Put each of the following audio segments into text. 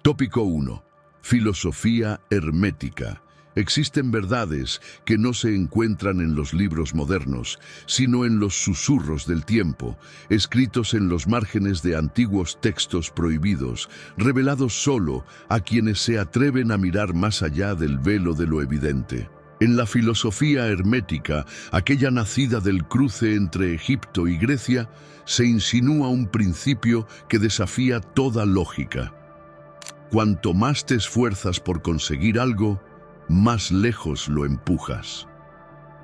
Tópico 1. Filosofía hermética. Existen verdades que no se encuentran en los libros modernos, sino en los susurros del tiempo, escritos en los márgenes de antiguos textos prohibidos, revelados solo a quienes se atreven a mirar más allá del velo de lo evidente. En la filosofía hermética, aquella nacida del cruce entre Egipto y Grecia, se insinúa un principio que desafía toda lógica. Cuanto más te esfuerzas por conseguir algo, más lejos lo empujas.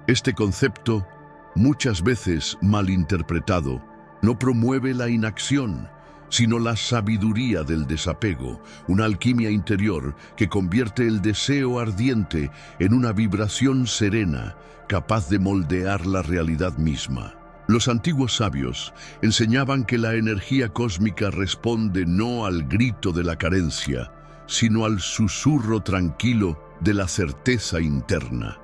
Este concepto, muchas veces malinterpretado, no promueve la inacción, sino la sabiduría del desapego, una alquimia interior que convierte el deseo ardiente en una vibración serena, capaz de moldear la realidad misma. Los antiguos sabios enseñaban que la energía cósmica responde no al grito de la carencia, sino al susurro tranquilo de la certeza interna.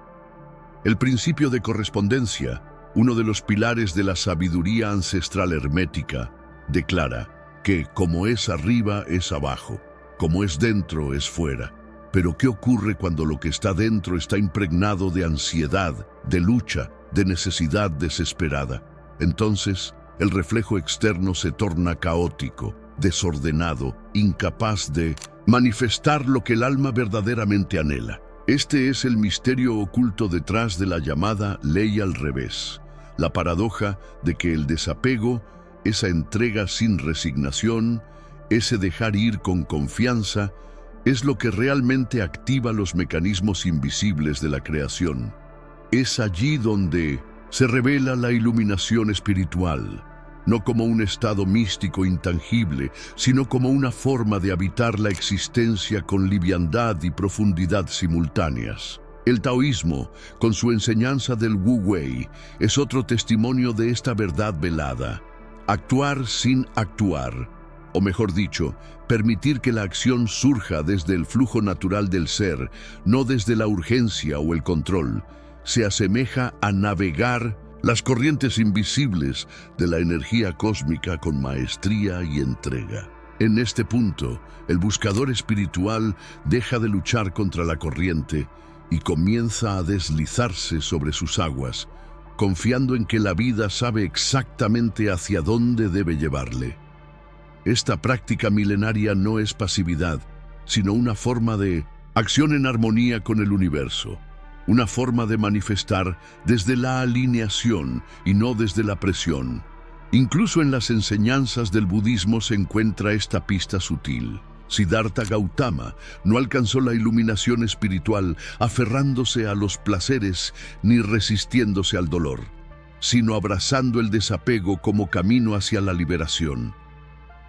El principio de correspondencia, uno de los pilares de la sabiduría ancestral hermética, declara que como es arriba es abajo, como es dentro es fuera. Pero ¿qué ocurre cuando lo que está dentro está impregnado de ansiedad, de lucha, de necesidad desesperada? Entonces, el reflejo externo se torna caótico, desordenado, incapaz de manifestar lo que el alma verdaderamente anhela. Este es el misterio oculto detrás de la llamada ley al revés, la paradoja de que el desapego, esa entrega sin resignación, ese dejar ir con confianza, es lo que realmente activa los mecanismos invisibles de la creación. Es allí donde se revela la iluminación espiritual, no como un estado místico intangible, sino como una forma de habitar la existencia con liviandad y profundidad simultáneas. El taoísmo, con su enseñanza del Wu Wei, es otro testimonio de esta verdad velada. Actuar sin actuar, o mejor dicho, permitir que la acción surja desde el flujo natural del ser, no desde la urgencia o el control, se asemeja a navegar las corrientes invisibles de la energía cósmica con maestría y entrega. En este punto, el buscador espiritual deja de luchar contra la corriente y comienza a deslizarse sobre sus aguas, confiando en que la vida sabe exactamente hacia dónde debe llevarle. Esta práctica milenaria no es pasividad, sino una forma de acción en armonía con el universo. Una forma de manifestar desde la alineación y no desde la presión. Incluso en las enseñanzas del budismo se encuentra esta pista sutil. Siddhartha Gautama no alcanzó la iluminación espiritual aferrándose a los placeres ni resistiéndose al dolor, sino abrazando el desapego como camino hacia la liberación.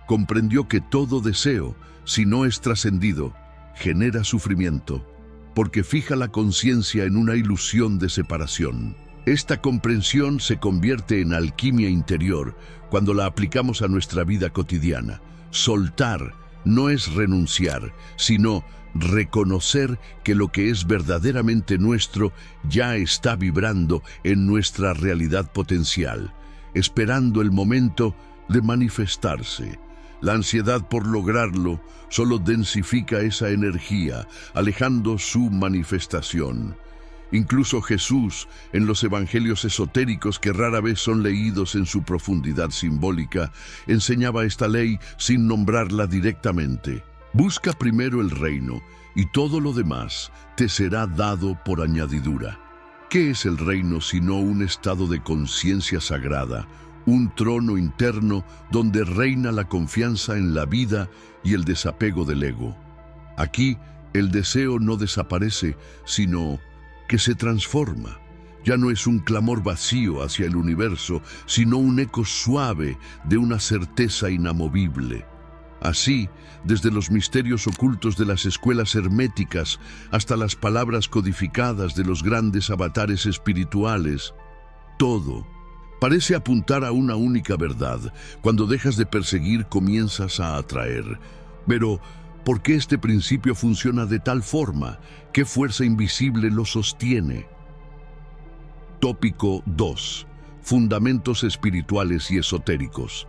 Comprendió que todo deseo, si no es trascendido, genera sufrimiento, porque fija la conciencia en una ilusión de separación. Esta comprensión se convierte en alquimia interior cuando la aplicamos a nuestra vida cotidiana. Soltar no es renunciar, sino reconocer que lo que es verdaderamente nuestro ya está vibrando en nuestra realidad potencial, esperando el momento de manifestarse. La ansiedad por lograrlo solo densifica esa energía, alejando su manifestación. Incluso Jesús, en los evangelios esotéricos que rara vez son leídos en su profundidad simbólica, enseñaba esta ley sin nombrarla directamente. Busca primero el reino, y todo lo demás te será dado por añadidura. ¿Qué es el reino sino un estado de conciencia sagrada? Un trono interno donde reina la confianza en la vida y el desapego del ego. Aquí, el deseo no desaparece, sino que se transforma. Ya no es un clamor vacío hacia el universo, sino un eco suave de una certeza inamovible. Así, desde los misterios ocultos de las escuelas herméticas hasta las palabras codificadas de los grandes avatares espirituales, todo parece apuntar a una única verdad. Cuando dejas de perseguir, comienzas a atraer. Pero, ¿por qué este principio funciona de tal forma? ¿Qué fuerza invisible lo sostiene? Tópico 2. Fundamentos espirituales y esotéricos.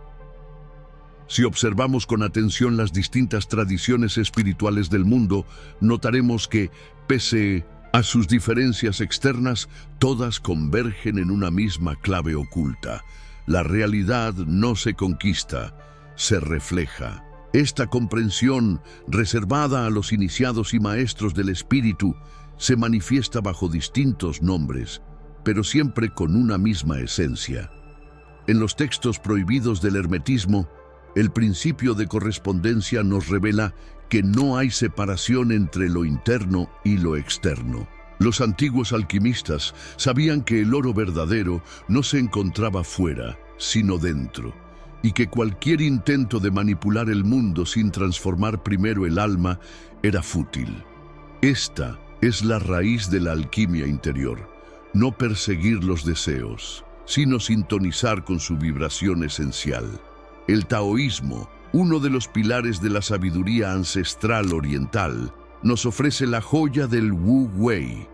Si observamos con atención las distintas tradiciones espirituales del mundo, notaremos que, pese a sus diferencias externas, todas convergen en una misma clave oculta. La realidad no se conquista, se refleja. Esta comprensión, reservada a los iniciados y maestros del espíritu, se manifiesta bajo distintos nombres, pero siempre con una misma esencia. En los textos prohibidos del hermetismo, el principio de correspondencia nos revela que no hay separación entre lo interno y lo externo. Los antiguos alquimistas sabían que el oro verdadero no se encontraba fuera, sino dentro, y que cualquier intento de manipular el mundo sin transformar primero el alma era fútil. Esta es la raíz de la alquimia interior, no perseguir los deseos, sino sintonizar con su vibración esencial. El taoísmo, uno de los pilares de la sabiduría ancestral oriental, nos ofrece la joya del Wu Wei,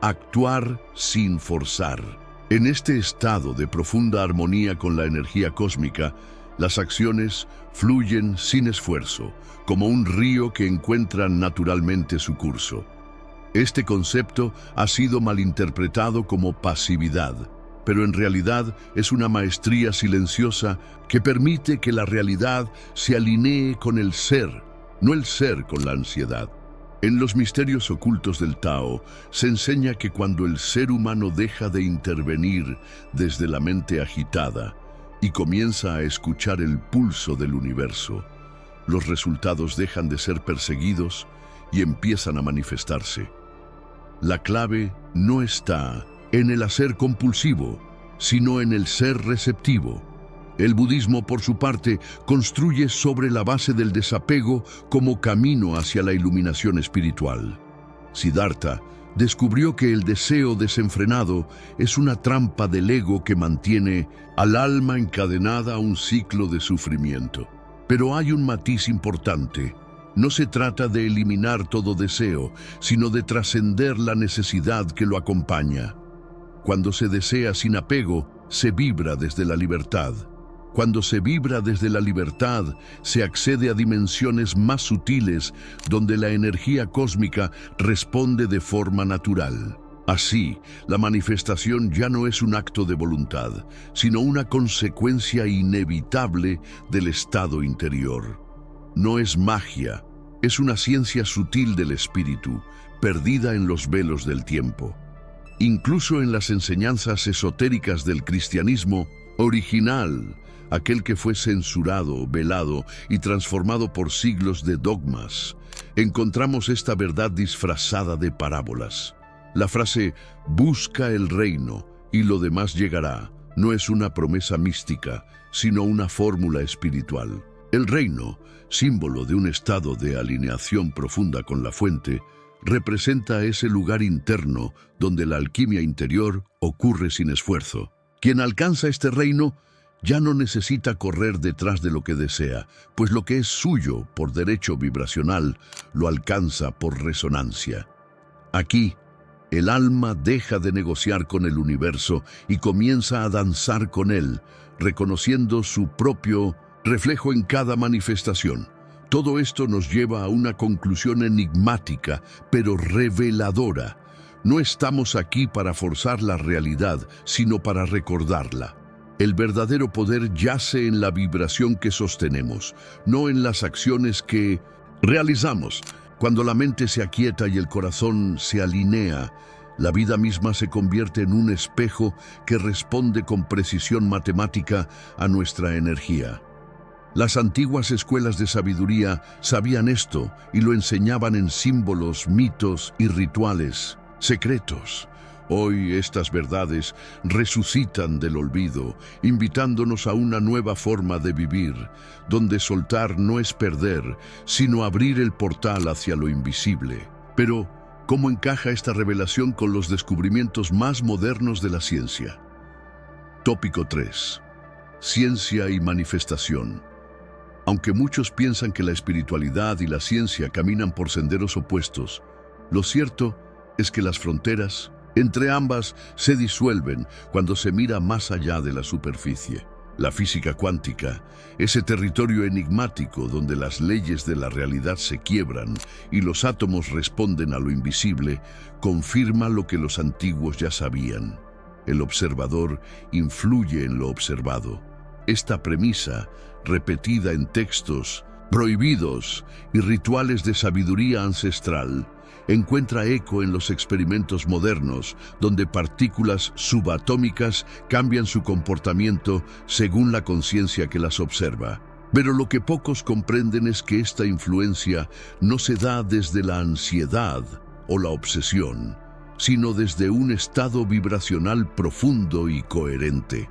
actuar sin forzar. En este estado de profunda armonía con la energía cósmica, las acciones fluyen sin esfuerzo, como un río que encuentra naturalmente su curso. Este concepto ha sido malinterpretado como pasividad, pero en realidad es una maestría silenciosa que permite que la realidad se alinee con el ser, no el ser con la ansiedad. En los misterios ocultos del Tao se enseña que cuando el ser humano deja de intervenir desde la mente agitada y comienza a escuchar el pulso del universo, los resultados dejan de ser perseguidos y empiezan a manifestarse. La clave no está en el hacer compulsivo, sino en el ser receptivo. El budismo, por su parte, construye sobre la base del desapego como camino hacia la iluminación espiritual. Siddhartha descubrió que el deseo desenfrenado es una trampa del ego que mantiene al alma encadenada a un ciclo de sufrimiento. Pero hay un matiz importante. No se trata de eliminar todo deseo, sino de trascender la necesidad que lo acompaña. Cuando se desea sin apego, se vibra desde la libertad. Cuando se vibra desde la libertad, se accede a dimensiones más sutiles donde la energía cósmica responde de forma natural. Así, la manifestación ya no es un acto de voluntad, sino una consecuencia inevitable del estado interior. No es magia, es una ciencia sutil del espíritu, perdida en los velos del tiempo. Incluso en las enseñanzas esotéricas del cristianismo original, aquel que fue censurado, velado y transformado por siglos de dogmas, encontramos esta verdad disfrazada de parábolas. La frase «busca el reino y lo demás llegará» no es una promesa mística, sino una fórmula espiritual. El reino, símbolo de un estado de alineación profunda con la fuente, representa ese lugar interno donde la alquimia interior ocurre sin esfuerzo. Quien alcanza este reino ya no necesita correr detrás de lo que desea, pues lo que es suyo por derecho vibracional lo alcanza por resonancia. Aquí, el alma deja de negociar con el universo y comienza a danzar con él, reconociendo su propio reflejo en cada manifestación. Todo esto nos lleva a una conclusión enigmática, pero reveladora. No estamos aquí para forzar la realidad, sino para recordarla. El verdadero poder yace en la vibración que sostenemos, no en las acciones que realizamos. Cuando la mente se aquieta y el corazón se alinea, la vida misma se convierte en un espejo que responde con precisión matemática a nuestra energía. Las antiguas escuelas de sabiduría sabían esto y lo enseñaban en símbolos, mitos y rituales secretos. Hoy estas verdades resucitan del olvido, invitándonos a una nueva forma de vivir, donde soltar no es perder, sino abrir el portal hacia lo invisible. Pero, ¿cómo encaja esta revelación con los descubrimientos más modernos de la ciencia? Tópico 3. Ciencia y manifestación. Aunque muchos piensan que la espiritualidad y la ciencia caminan por senderos opuestos, lo cierto es que las fronteras entre ambas se disuelven cuando se mira más allá de la superficie. La física cuántica, ese territorio enigmático donde las leyes de la realidad se quiebran y los átomos responden a lo invisible, confirma lo que los antiguos ya sabían. El observador influye en lo observado. Esta premisa, repetida en textos prohibidos y rituales de sabiduría ancestral, encuentra eco en los experimentos modernos, donde partículas subatómicas cambian su comportamiento según la conciencia que las observa. Pero lo que pocos comprenden es que esta influencia no se da desde la ansiedad o la obsesión, sino desde un estado vibracional profundo y coherente.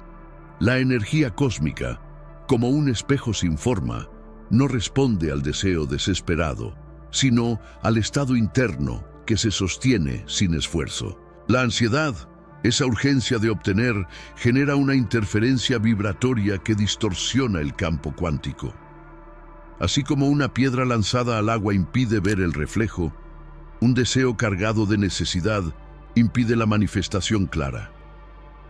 La energía cósmica, como un espejo sin forma, no responde al deseo desesperado, sino al estado interno que se sostiene sin esfuerzo. La ansiedad, esa urgencia de obtener, genera una interferencia vibratoria que distorsiona el campo cuántico. Así como una piedra lanzada al agua impide ver el reflejo, un deseo cargado de necesidad impide la manifestación clara.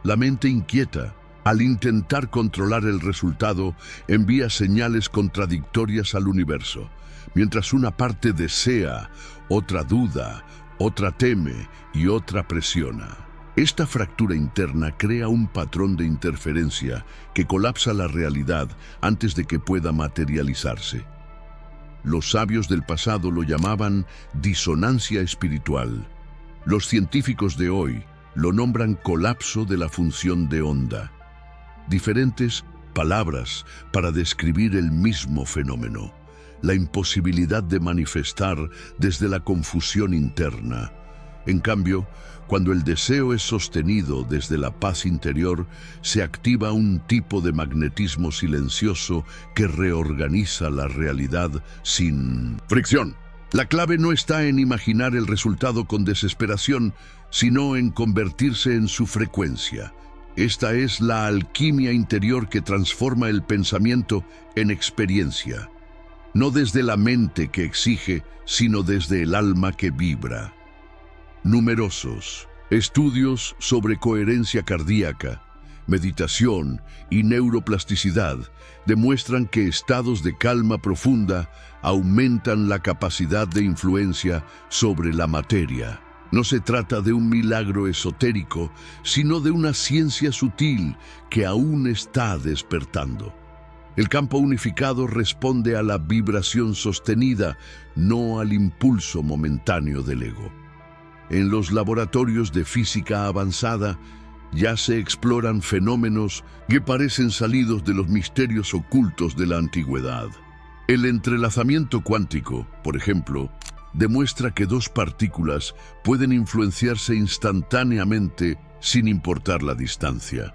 La mente inquieta, al intentar controlar el resultado, envía señales contradictorias al universo. Mientras una parte desea, otra duda, otra teme y otra presiona. Esta fractura interna crea un patrón de interferencia que colapsa la realidad antes de que pueda materializarse. Los sabios del pasado lo llamaban disonancia espiritual. Los científicos de hoy lo nombran colapso de la función de onda. Diferentes palabras para describir el mismo fenómeno. La imposibilidad de manifestar desde la confusión interna. En cambio, cuando el deseo es sostenido desde la paz interior, se activa un tipo de magnetismo silencioso que reorganiza la realidad sin fricción. La clave no está en imaginar el resultado con desesperación, sino en convertirse en su frecuencia. Esta es la alquimia interior que transforma el pensamiento en experiencia. No desde la mente que exige, sino desde el alma que vibra. Numerosos estudios sobre coherencia cardíaca, meditación y neuroplasticidad demuestran que estados de calma profunda aumentan la capacidad de influencia sobre la materia. No se trata de un milagro esotérico, sino de una ciencia sutil que aún está despertando. El campo unificado responde a la vibración sostenida, no al impulso momentáneo del ego. En los laboratorios de física avanzada ya se exploran fenómenos que parecen salidos de los misterios ocultos de la antigüedad. El entrelazamiento cuántico, por ejemplo, demuestra que dos partículas pueden influenciarse instantáneamente sin importar la distancia.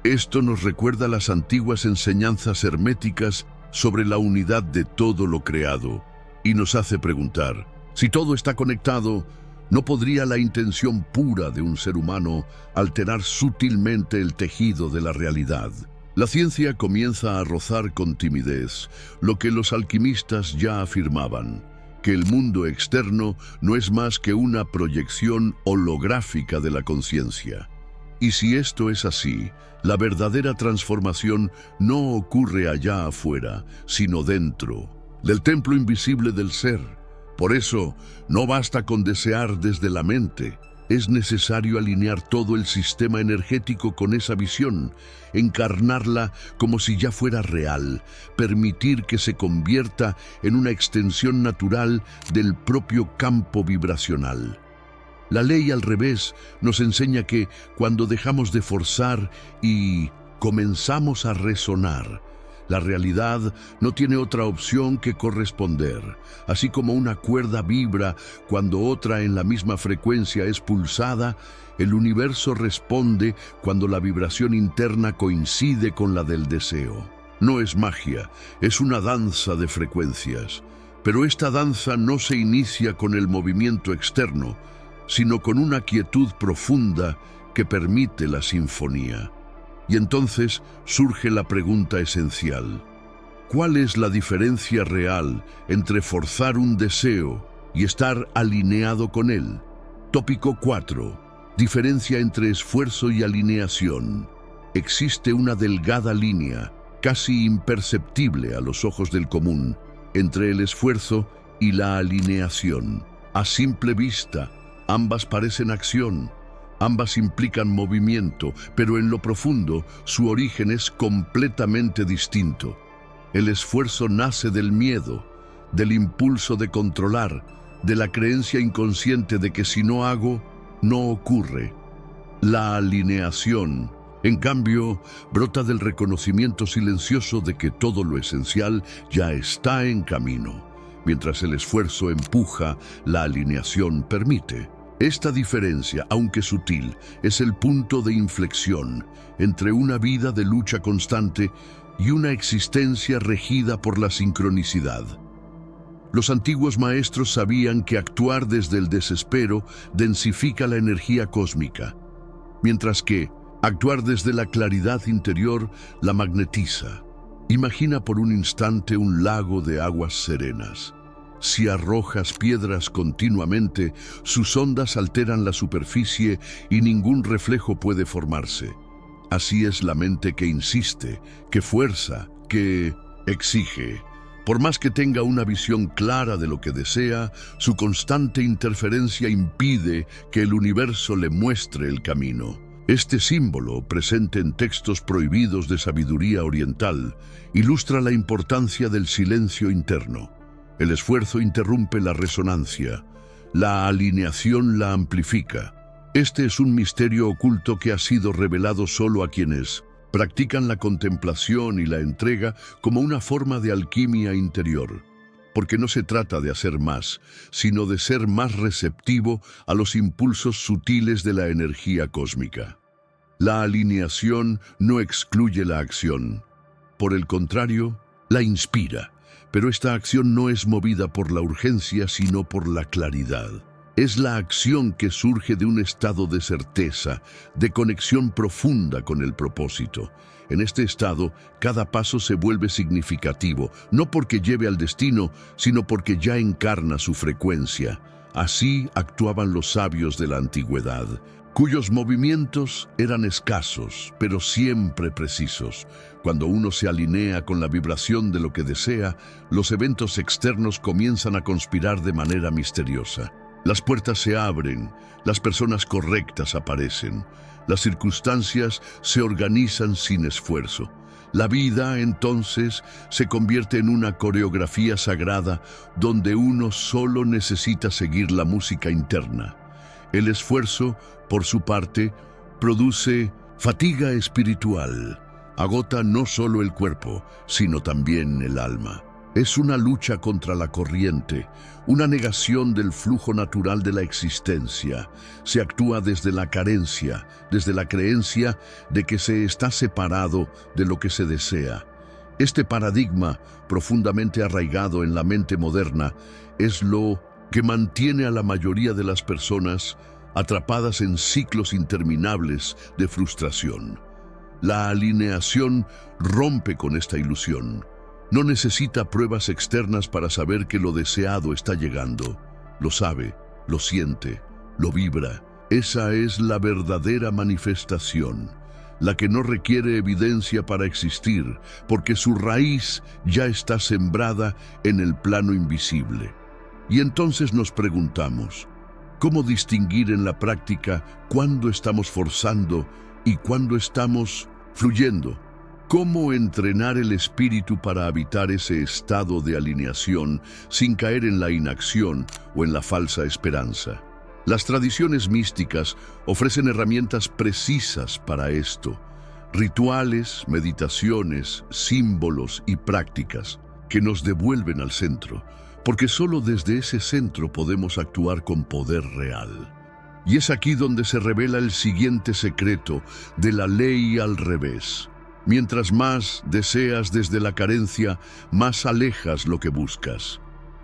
Esto nos recuerda las antiguas enseñanzas herméticas sobre la unidad de todo lo creado y nos hace preguntar, si todo está conectado, ¿no podría la intención pura de un ser humano alterar sutilmente el tejido de la realidad? La ciencia comienza a rozar con timidez lo que los alquimistas ya afirmaban, que el mundo externo no es más que una proyección holográfica de la conciencia. Y si esto es así, la verdadera transformación no ocurre allá afuera, sino dentro, del templo invisible del ser. Por eso, no basta con desear desde la mente. Es necesario alinear todo el sistema energético con esa visión, encarnarla como si ya fuera real, permitir que se convierta en una extensión natural del propio campo vibracional. La ley al revés nos enseña que cuando dejamos de forzar y comenzamos a resonar, la realidad no tiene otra opción que corresponder. Así como una cuerda vibra cuando otra en la misma frecuencia es pulsada, el universo responde cuando la vibración interna coincide con la del deseo. No es magia, es una danza de frecuencias. Pero esta danza no se inicia con el movimiento externo, sino con una quietud profunda que permite la sinfonía. Y entonces surge la pregunta esencial. ¿Cuál es la diferencia real entre forzar un deseo y estar alineado con él? Tópico 4. Diferencia entre esfuerzo y alineación. existe una delgada línea, casi imperceptible a los ojos del común, entre el esfuerzo y la alineación. A simple vista, ambas parecen acción, ambas implican movimiento, pero en lo profundo su origen es completamente distinto. El esfuerzo nace del miedo, del impulso de controlar, de la creencia inconsciente de que si no hago, no ocurre. La alineación, en cambio, brota del reconocimiento silencioso de que todo lo esencial ya está en camino. Mientras el esfuerzo empuja, la alineación permite. Esta diferencia, aunque sutil, es el punto de inflexión entre una vida de lucha constante y una existencia regida por la sincronicidad. Los antiguos maestros sabían que actuar desde el desespero densifica la energía cósmica, mientras que actuar desde la claridad interior la magnetiza. Imagina por un instante un lago de aguas serenas. Si arrojas piedras continuamente, sus ondas alteran la superficie y ningún reflejo puede formarse. Así es la mente que insiste, que fuerza, que exige. Por más que tenga una visión clara de lo que desea, su constante interferencia impide que el universo le muestre el camino. Este símbolo, presente en textos prohibidos de sabiduría oriental, ilustra la importancia del silencio interno. El esfuerzo interrumpe la resonancia, la alineación la amplifica. Este es un misterio oculto que ha sido revelado solo a quienes practican la contemplación y la entrega como una forma de alquimia interior, porque no se trata de hacer más, sino de ser más receptivo a los impulsos sutiles de la energía cósmica. La alineación no excluye la acción, por el contrario, la inspira, pero esta acción no es movida por la urgencia, sino por la claridad. Es la acción que surge de un estado de certeza, de conexión profunda con el propósito. En este estado, cada paso se vuelve significativo, no porque lleve al destino, sino porque ya encarna su frecuencia. Así actuaban los sabios de la antigüedad, cuyos movimientos eran escasos, pero siempre precisos. Cuando uno se alinea con la vibración de lo que desea, los eventos externos comienzan a conspirar de manera misteriosa. Las puertas se abren, las personas correctas aparecen, las circunstancias se organizan sin esfuerzo. La vida, entonces, se convierte en una coreografía sagrada donde uno solo necesita seguir la música interna. El esfuerzo, por su parte, produce fatiga espiritual. Agota no solo el cuerpo, sino también el alma. Es una lucha contra la corriente, una negación del flujo natural de la existencia. Se actúa desde la carencia, desde la creencia de que se está separado de lo que se desea. Este paradigma, profundamente arraigado en la mente moderna, es lo que mantiene a la mayoría de las personas atrapadas en ciclos interminables de frustración. La alineación rompe con esta ilusión. No necesita pruebas externas para saber que lo deseado está llegando. Lo sabe, lo siente, lo vibra. Esa es la verdadera manifestación, la que no requiere evidencia para existir, porque su raíz ya está sembrada en el plano invisible. Y entonces nos preguntamos, ¿cómo distinguir en la práctica cuándo estamos forzando y cuándo estamos fluyendo? ¿Cómo entrenar el espíritu para habitar ese estado de alineación sin caer en la inacción o en la falsa esperanza? Las tradiciones místicas ofrecen herramientas precisas para esto, rituales, meditaciones, símbolos y prácticas que nos devuelven al centro, porque solo desde ese centro podemos actuar con poder real. Y es aquí donde se revela el siguiente secreto de la ley al revés. Mientras más deseas desde la carencia, más alejas lo que buscas.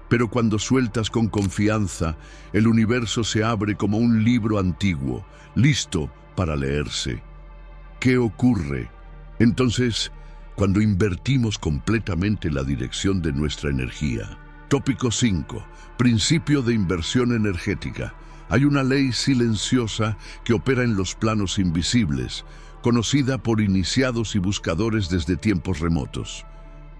Pero cuando sueltas con confianza, el universo se abre como un libro antiguo, listo para leerse. ¿Qué ocurre? Entonces, cuando invertimos completamente la dirección de nuestra energía. Tópico 5. Principio de inversión energética. Hay una ley silenciosa que opera en los planos invisibles, conocida por iniciados y buscadores desde tiempos remotos.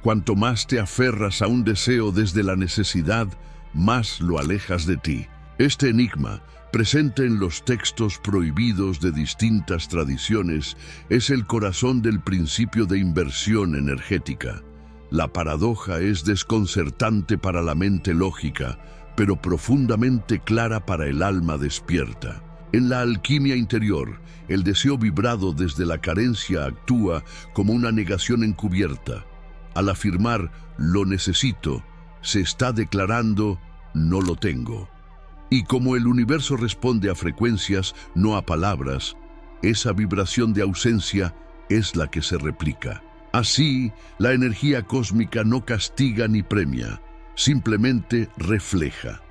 Cuanto más te aferras a un deseo desde la necesidad, más lo alejas de ti. Este enigma, presente en los textos prohibidos de distintas tradiciones, es el corazón del principio de inversión energética. La paradoja es desconcertante para la mente lógica, pero profundamente clara para el alma despierta. En la alquimia interior, el deseo vibrado desde la carencia actúa como una negación encubierta. Al afirmar «lo necesito», se está declarando «no lo tengo». Y como el universo responde a frecuencias, no a palabras, esa vibración de ausencia es la que se replica. Así, la energía cósmica no castiga ni premia, simplemente refleja.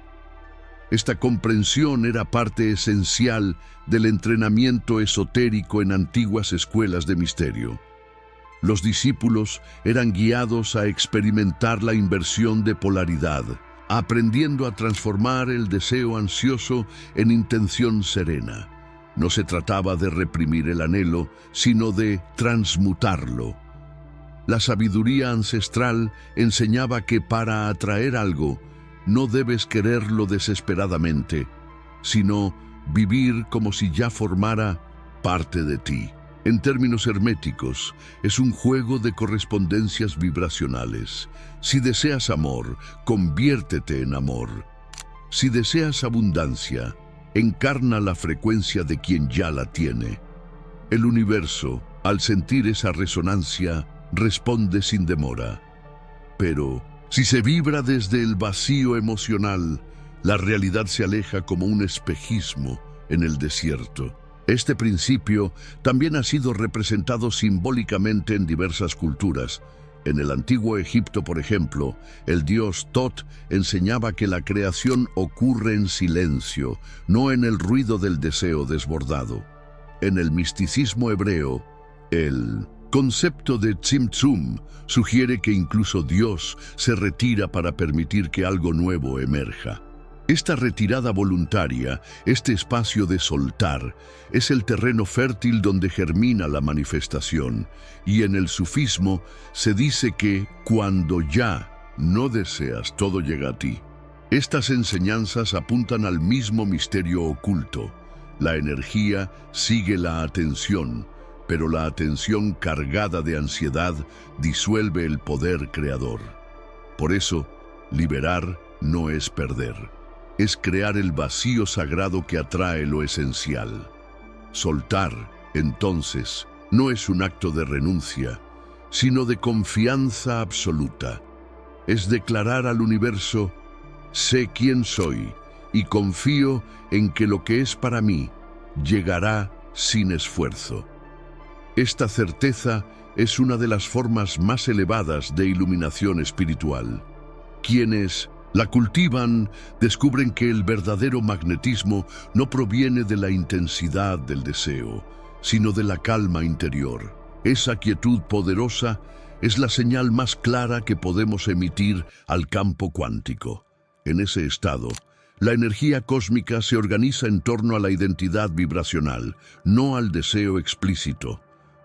Esta comprensión era parte esencial del entrenamiento esotérico en antiguas escuelas de misterio. Los discípulos eran guiados a experimentar la inversión de polaridad, aprendiendo a transformar el deseo ansioso en intención serena. No se trataba de reprimir el anhelo, sino de transmutarlo. La sabiduría ancestral enseñaba que para atraer algo, no debes quererlo desesperadamente, sino vivir como si ya formara parte de ti. En términos herméticos, es un juego de correspondencias vibracionales. Si deseas amor, conviértete en amor. Si deseas abundancia, encarna la frecuencia de quien ya la tiene. El universo, al sentir esa resonancia, responde sin demora. Pero, si se vibra desde el vacío emocional, la realidad se aleja como un espejismo en el desierto. Este principio también ha sido representado simbólicamente en diversas culturas. En el antiguo Egipto, por ejemplo, el dios Tot enseñaba que la creación ocurre en silencio, no en el ruido del deseo desbordado. En el misticismo hebreo, el concepto de Tzimtzum sugiere que incluso Dios se retira para permitir que algo nuevo emerja. Esta retirada voluntaria, este espacio de soltar, es el terreno fértil donde germina la manifestación, y en el sufismo se dice que cuando ya no deseas, todo llega a ti. Estas enseñanzas apuntan al mismo misterio oculto. La energía sigue la atención, pero la atención cargada de ansiedad disuelve el poder creador. Por eso, liberar no es perder. Es crear el vacío sagrado que atrae lo esencial. Soltar, entonces, no es un acto de renuncia, sino de confianza absoluta. Es declarar al universo, sé quién soy y confío en que lo que es para mí llegará sin esfuerzo. Esta certeza es una de las formas más elevadas de iluminación espiritual. Quienes la cultivan, descubren que el verdadero magnetismo no proviene de la intensidad del deseo, sino de la calma interior. Esa quietud poderosa es la señal más clara que podemos emitir al campo cuántico. En ese estado, la energía cósmica se organiza en torno a la identidad vibracional, no al deseo explícito.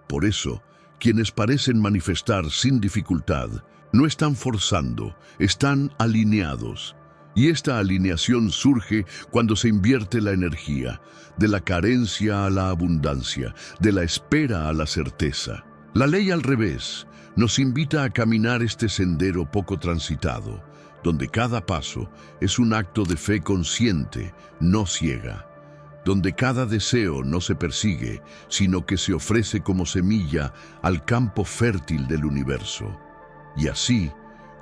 Por eso, quienes parecen manifestar sin dificultad, no están forzando, están alineados. Y esta alineación surge cuando se invierte la energía, de la carencia a la abundancia, de la espera a la certeza. La ley al revés nos invita a caminar este sendero poco transitado, donde cada paso es un acto de fe consciente, no ciega, donde cada deseo no se persigue, sino que se ofrece como semilla al campo fértil del universo. Y así,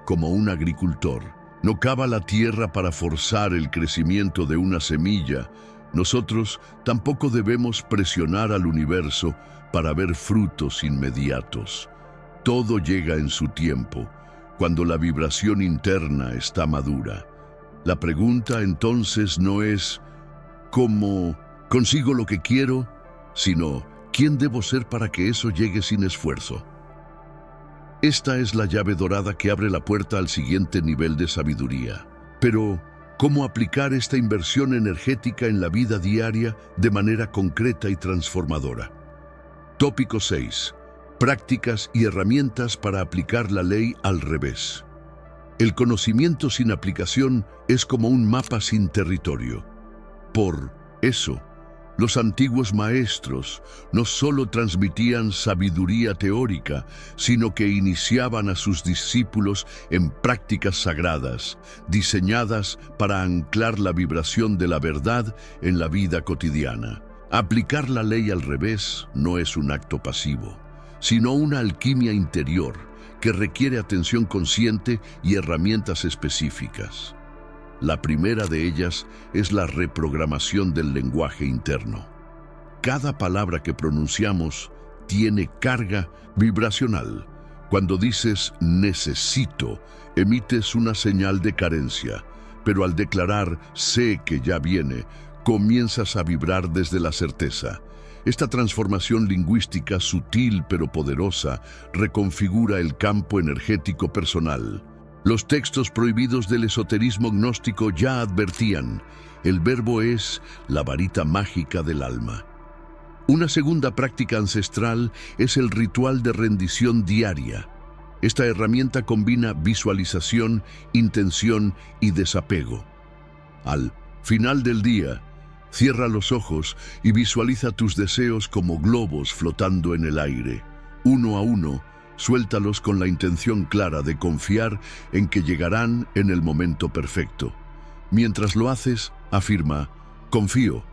como un agricultor no cava la tierra para forzar el crecimiento de una semilla, nosotros tampoco debemos presionar al universo para ver frutos inmediatos. Todo llega en su tiempo, cuando la vibración interna está madura. La pregunta entonces no es ¿cómo consigo lo que quiero?, sino ¿quién debo ser para que eso llegue sin esfuerzo? Esta es la llave dorada que abre la puerta al siguiente nivel de sabiduría. Pero, ¿cómo aplicar esta inversión energética en la vida diaria de manera concreta y transformadora? Tópico 6. Prácticas y herramientas para aplicar la ley al revés. El conocimiento sin aplicación es como un mapa sin territorio. Por eso, los antiguos maestros no solo transmitían sabiduría teórica, sino que iniciaban a sus discípulos en prácticas sagradas, diseñadas para anclar la vibración de la verdad en la vida cotidiana. Aplicar la ley al revés no es un acto pasivo, sino una alquimia interior que requiere atención consciente y herramientas específicas. La primera de ellas es la reprogramación del lenguaje interno. Cada palabra que pronunciamos tiene carga vibracional. Cuando dices necesito, emites una señal de carencia, pero al declarar sé que ya viene, comienzas a vibrar desde la certeza. Esta transformación lingüística sutil pero poderosa reconfigura el campo energético personal. Los textos prohibidos del esoterismo gnóstico ya advertían, el verbo es la varita mágica del alma. Una segunda práctica ancestral es el ritual de rendición diaria. Esta herramienta combina visualización, intención y desapego. Al final del día, cierra los ojos y visualiza tus deseos como globos flotando en el aire. Uno a uno, suéltalos con la intención clara de confiar en que llegarán en el momento perfecto. Mientras lo haces, afirma, confío.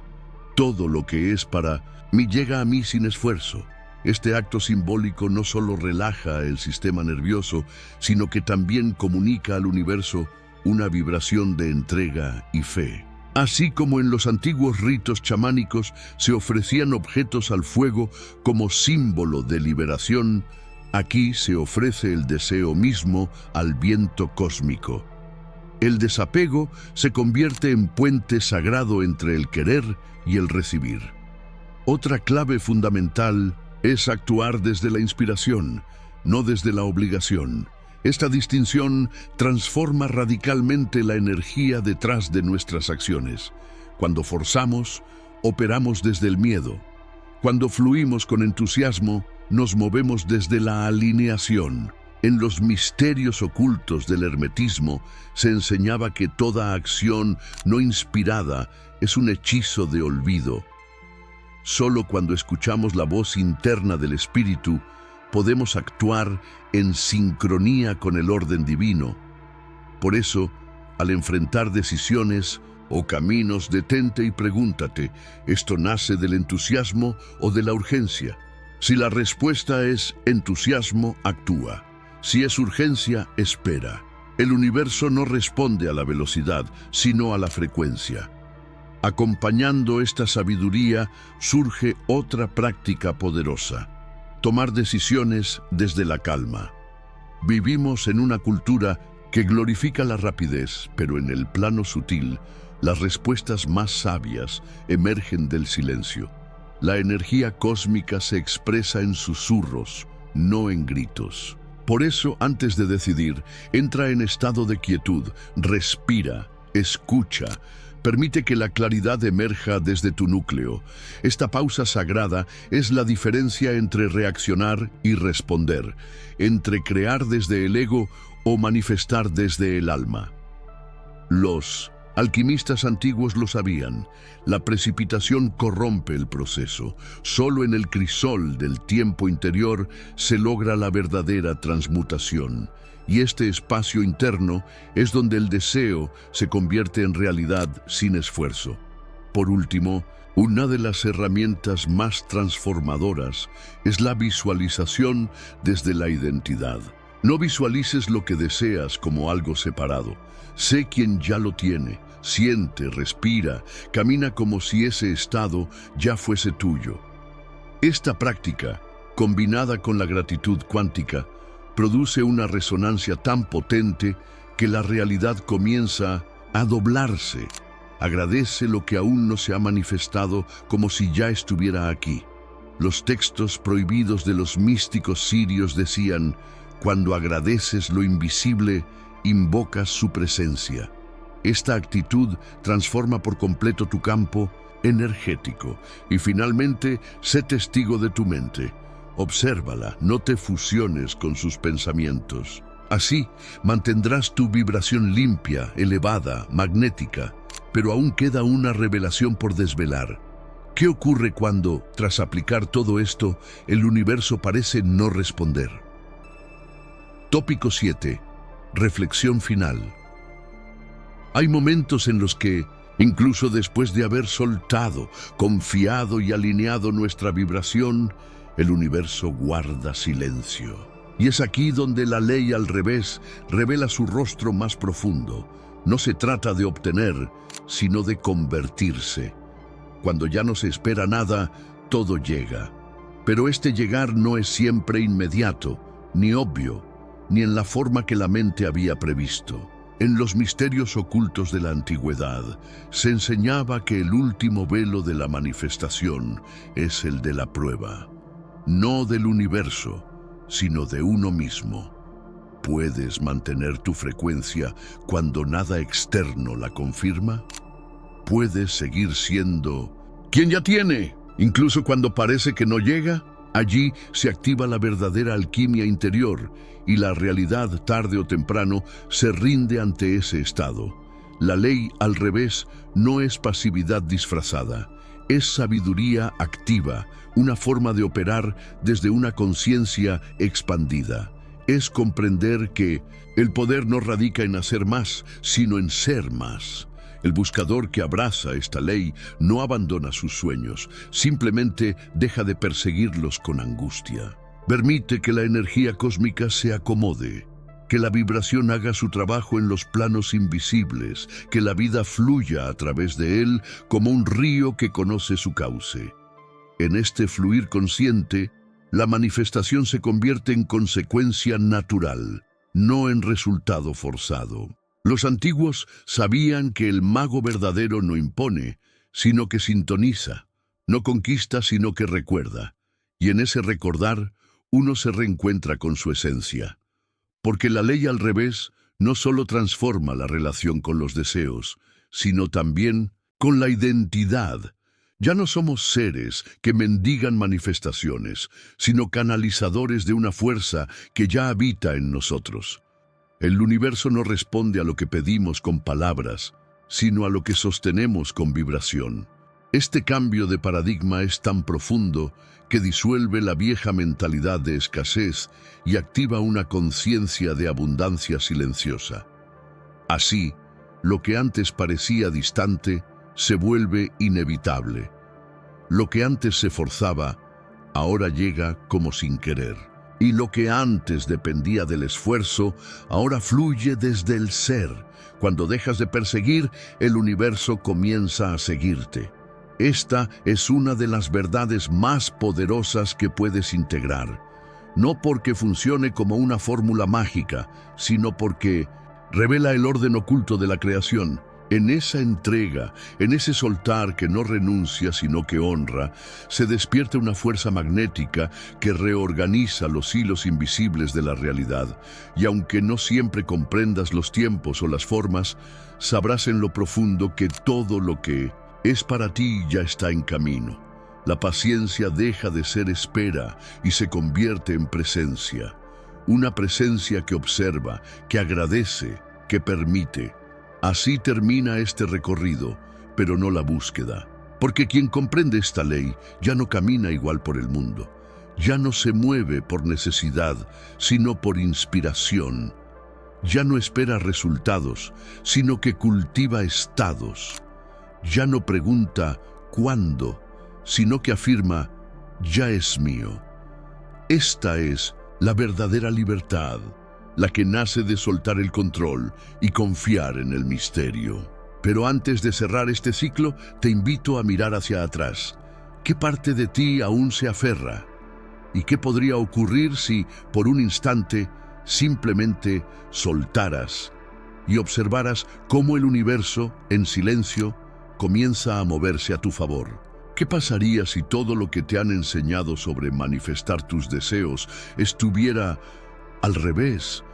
Todo lo que es para mí llega a mí sin esfuerzo. Este acto simbólico no solo relaja el sistema nervioso, sino que también comunica al universo una vibración de entrega y fe. Así como en los antiguos ritos chamánicos se ofrecían objetos al fuego como símbolo de liberación, aquí se ofrece el deseo mismo al viento cósmico. El desapego se convierte en puente sagrado entre el querer y el recibir. Otra clave fundamental es actuar desde la inspiración, no desde la obligación. Esta distinción transforma radicalmente la energía detrás de nuestras acciones. Cuando forzamos, operamos desde el miedo. Cuando fluimos con entusiasmo, nos movemos desde la alineación. En los misterios ocultos del hermetismo se enseñaba que toda acción no inspirada es un hechizo de olvido. Solo cuando escuchamos la voz interna del espíritu podemos actuar en sincronía con el orden divino. Por eso, al enfrentar decisiones o caminos, detente y pregúntate, ¿esto nace del entusiasmo o de la urgencia? Si la respuesta es entusiasmo, actúa. Si es urgencia, espera. El universo no responde a la velocidad, sino a la frecuencia. Acompañando esta sabiduría surge otra práctica poderosa: tomar decisiones desde la calma. Vivimos en una cultura que glorifica la rapidez, pero en el plano sutil, las respuestas más sabias emergen del silencio. La energía cósmica se expresa en susurros, no en gritos. Por eso, antes de decidir, entra en estado de quietud, respira, escucha, permite que la claridad emerja desde tu núcleo. Esta pausa sagrada es la diferencia entre reaccionar y responder, entre crear desde el ego o manifestar desde el alma. Los alquimistas antiguos lo sabían. La precipitación corrompe el proceso. Solo en el crisol del tiempo interior se logra la verdadera transmutación. Y este espacio interno es donde el deseo se convierte en realidad sin esfuerzo. Por último, una de las herramientas más transformadoras es la visualización desde la identidad. No visualices lo que deseas como algo separado. Sé quien ya lo tiene. Siente, respira, camina como si ese estado ya fuese tuyo. Esta práctica, combinada con la gratitud cuántica, produce una resonancia tan potente que la realidad comienza a doblarse. Agradece lo que aún no se ha manifestado como si ya estuviera aquí. Los textos prohibidos de los místicos sirios decían: cuando agradeces lo invisible, invocas su presencia. Esta actitud transforma por completo tu campo, energético. Y finalmente, sé testigo de tu mente. Obsérvala, no te fusiones con sus pensamientos. Así, mantendrás tu vibración limpia, elevada, magnética. Pero aún queda una revelación por desvelar. ¿Qué ocurre cuando, tras aplicar todo esto, el universo parece no responder? Tópico 7. Reflexión final. Hay momentos en los que, incluso después de haber soltado, confiado y alineado nuestra vibración, el universo guarda silencio. Y es aquí donde la ley al revés revela su rostro más profundo. No se trata de obtener, sino de convertirse. Cuando ya no se espera nada, todo llega. Pero este llegar no es siempre inmediato, ni obvio, ni en la forma que la mente había previsto. En los misterios ocultos de la antigüedad, se enseñaba que el último velo de la manifestación es el de la prueba. No del universo, sino de uno mismo. ¿Puedes mantener tu frecuencia cuando nada externo la confirma? ¿Puedes seguir siendo quien ya tiene, incluso cuando parece que no llega? Allí se activa la verdadera alquimia interior y la realidad, tarde o temprano, se rinde ante ese estado. La ley, al revés, no es pasividad disfrazada, es sabiduría activa, una forma de operar desde una conciencia expandida. Es comprender que el poder no radica en hacer más, sino en ser más. El buscador que abraza esta ley no abandona sus sueños, simplemente deja de perseguirlos con angustia. Permite que la energía cósmica se acomode, que la vibración haga su trabajo en los planos invisibles, que la vida fluya a través de él como un río que conoce su cauce. En este fluir consciente, la manifestación se convierte en consecuencia natural, no en resultado forzado. Los antiguos sabían que el mago verdadero no impone, sino que sintoniza, no conquista, sino que recuerda. Y en ese recordar, uno se reencuentra con su esencia. Porque la ley al revés no solo transforma la relación con los deseos, sino también con la identidad. Ya no somos seres que mendigan manifestaciones, sino canalizadores de una fuerza que ya habita en nosotros. El universo no responde a lo que pedimos con palabras, sino a lo que sostenemos con vibración. Este cambio de paradigma es tan profundo que disuelve la vieja mentalidad de escasez y activa una conciencia de abundancia silenciosa. Así, lo que antes parecía distante se vuelve inevitable. Lo que antes se forzaba, ahora llega como sin querer. Y lo que antes dependía del esfuerzo, ahora fluye desde el ser. Cuando dejas de perseguir, el universo comienza a seguirte. Esta es una de las verdades más poderosas que puedes integrar. No porque funcione como una fórmula mágica, sino porque revela el orden oculto de la creación. En esa entrega, en ese soltar que no renuncia sino que honra, se despierta una fuerza magnética que reorganiza los hilos invisibles de la realidad. Y aunque no siempre comprendas los tiempos o las formas, sabrás en lo profundo que todo lo que es para ti ya está en camino. La paciencia deja de ser espera y se convierte en presencia. Una presencia que observa, que agradece, que permite. Así termina este recorrido, pero no la búsqueda. Porque quien comprende esta ley ya no camina igual por el mundo. Ya no se mueve por necesidad, sino por inspiración. Ya no espera resultados, sino que cultiva estados. Ya no pregunta ¿cuándo?, sino que afirma «ya es mío». Esta es la verdadera libertad, la que nace de soltar el control y confiar en el misterio. Pero antes de cerrar este ciclo, te invito a mirar hacia atrás. ¿Qué parte de ti aún se aferra? ¿Y qué podría ocurrir si, por un instante, simplemente soltaras y observaras cómo el universo, en silencio, comienza a moverse a tu favor? ¿Qué pasaría si todo lo que te han enseñado sobre manifestar tus deseos estuviera al revés?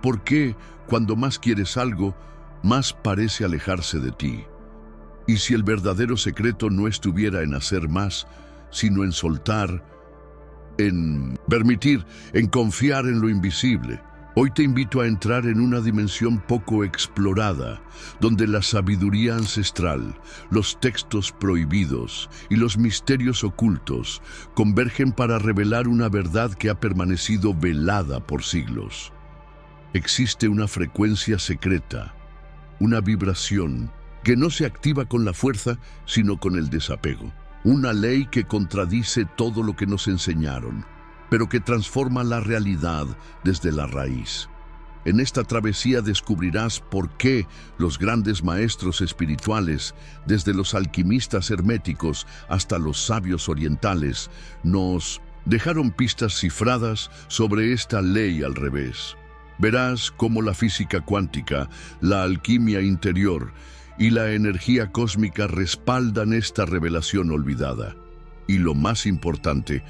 ¿Por qué, cuando más quieres algo, más parece alejarse de ti? Y si el verdadero secreto no estuviera en hacer más, sino en soltar, en permitir, en confiar en lo invisible. Hoy te invito a entrar en una dimensión poco explorada, donde la sabiduría ancestral, los textos prohibidos y los misterios ocultos convergen para revelar una verdad que ha permanecido velada por siglos. Existe una frecuencia secreta, una vibración que no se activa con la fuerza, sino con el desapego. Una ley que contradice todo lo que nos enseñaron, pero que transforma la realidad desde la raíz. En esta travesía descubrirás por qué los grandes maestros espirituales, desde los alquimistas herméticos hasta los sabios orientales, nos dejaron pistas cifradas sobre esta ley al revés. Verás cómo la física cuántica, la alquimia interior y la energía cósmica respaldan esta revelación olvidada. Y lo más importante,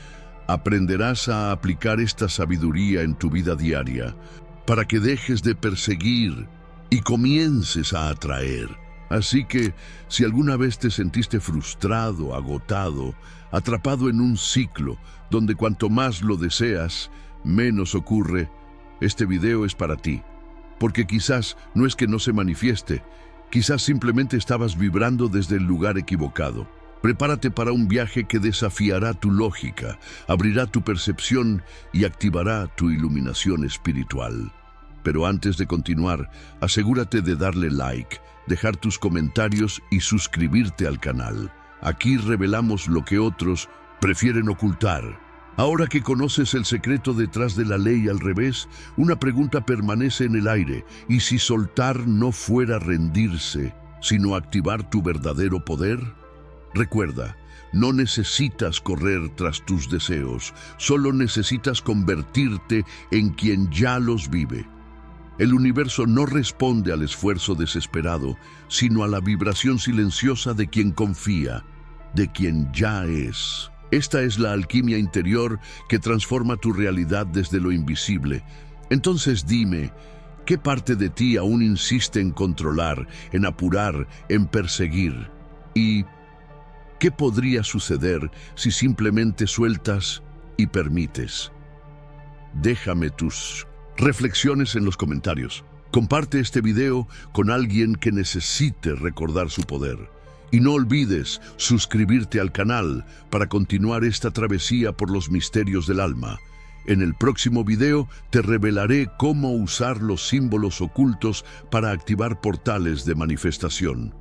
aprenderás a aplicar esta sabiduría en tu vida diaria para que dejes de perseguir y comiences a atraer. Así que, si alguna vez te sentiste frustrado, agotado, atrapado en un ciclo donde cuanto más lo deseas, menos ocurre, este video es para ti. Porque quizás no es que no se manifieste, quizás simplemente estabas vibrando desde el lugar equivocado. Prepárate para un viaje que desafiará tu lógica, abrirá tu percepción y activará tu iluminación espiritual. Pero antes de continuar, asegúrate de darle like, dejar tus comentarios y suscribirte al canal. Aquí revelamos lo que otros prefieren ocultar. Ahora que conoces el secreto detrás de la ley al revés, una pregunta permanece en el aire. ¿Y si soltar no fuera rendirse, sino activar tu verdadero poder? Recuerda, no necesitas correr tras tus deseos, solo necesitas convertirte en quien ya los vive. El universo no responde al esfuerzo desesperado, sino a la vibración silenciosa de quien confía, de quien ya es. Esta es la alquimia interior que transforma tu realidad desde lo invisible. Entonces dime, ¿qué parte de ti aún insiste en controlar, en apurar, en perseguir? ¿Y qué podría suceder si simplemente sueltas y permites? Déjame tus reflexiones en los comentarios. Comparte este video con alguien que necesite recordar su poder. Y no olvides suscribirte al canal para continuar esta travesía por los misterios del alma. En el próximo video te revelaré cómo usar los símbolos ocultos para activar portales de manifestación.